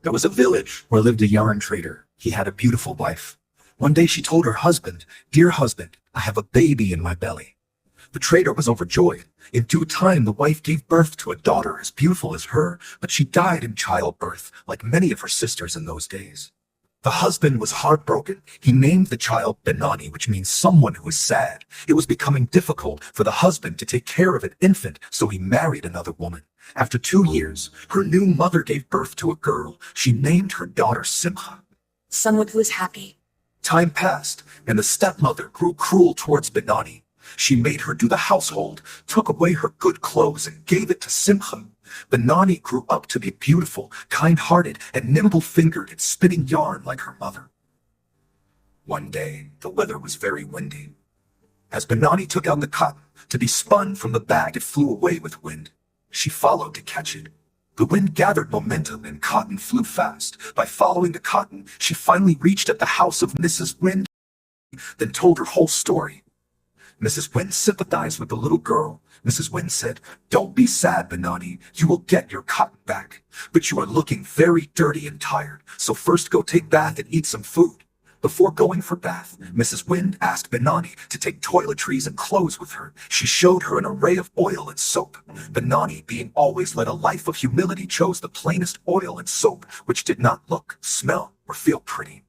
There was a village where lived a yarn trader. He had a beautiful wife. One day she told her husband, "Dear husband, I have a baby in my belly." The trader was overjoyed. In due time, the wife gave birth to a daughter as beautiful as her, but she died in childbirth, like many of her sisters in those days. The husband was heartbroken. He named the child Benoni, which means someone who is sad. It was becoming difficult for the husband to take care of an infant, so he married another woman. After 2 years, her new mother gave birth to a girl. She named her daughter Simcha. Someone who is happy. Time passed, and the stepmother grew cruel towards Benoni. She made her do the household, took away her good clothes, and gave it to Simcha. Benoni grew up to be beautiful, kind-hearted, and nimble-fingered at spinning yarn like her mother. One day, the weather was very windy. As Benoni took out the cotton to be spun from the bag, it flew away with wind. She followed to catch it. The wind gathered momentum and cotton flew fast. By following the cotton, she finally reached at the house of Mrs. Wind, then told her whole story. Mrs. Wind sympathized with the little girl. Mrs. Wind said, "Don't be sad, Benoni. You will get your cotton back. But you are looking very dirty and tired, so first go take bath and eat some food." Before going for bath, Mrs. Wind asked Benoni to take toiletries and clothes with her. She showed her an array of oil and soap. Benoni, being always led a life of humility, chose the plainest oil and soap, which did not look, smell, or feel pretty.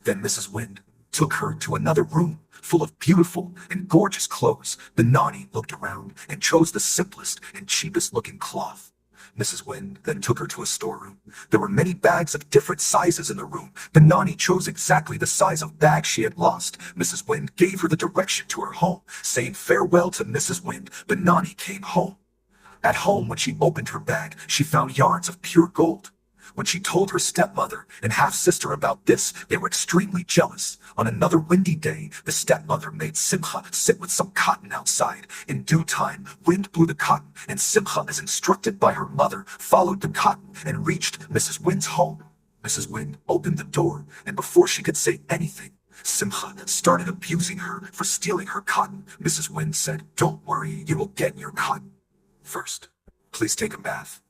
Then Mrs. Wind took her to another room full of beautiful and gorgeous clothes. Benoni looked around and chose the simplest and cheapest looking cloth. Mrs. Wind then took her to a storeroom. There were many bags of different sizes in the room. Benoni chose exactly the size of bag she had lost. Mrs. Wind gave her the direction to her home. Saying farewell to Mrs. Wind, Benoni came home. At home, when she opened her bag, she found yarns of pure gold. When she told her stepmother and half-sister about this, they were extremely jealous. On another windy day, the stepmother made Simcha sit with some cotton outside. In due time, wind blew the cotton, and Simcha, as instructed by her mother, followed the cotton and reached Mrs. Wind's home. Mrs. Wind opened the door, and before she could say anything, Simcha started abusing her for stealing her cotton. Mrs. Wind said, "Don't worry, you will get your cotton. First, please take a bath."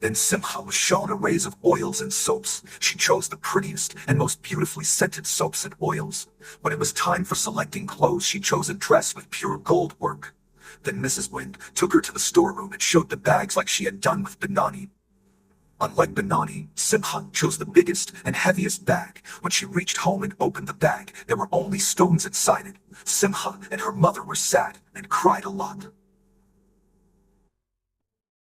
Then Simcha was shown arrays of oils and soaps. She chose the prettiest and most beautifully scented soaps and oils. When it was time for selecting clothes, she chose a dress with pure gold work. Then Mrs. Wind took her to the storeroom and showed the bags like she had done with Benoni. Unlike Benoni, Simcha chose the biggest and heaviest bag. When she reached home and opened the bag, there were only stones inside it. Simcha and her mother were sad and cried a lot.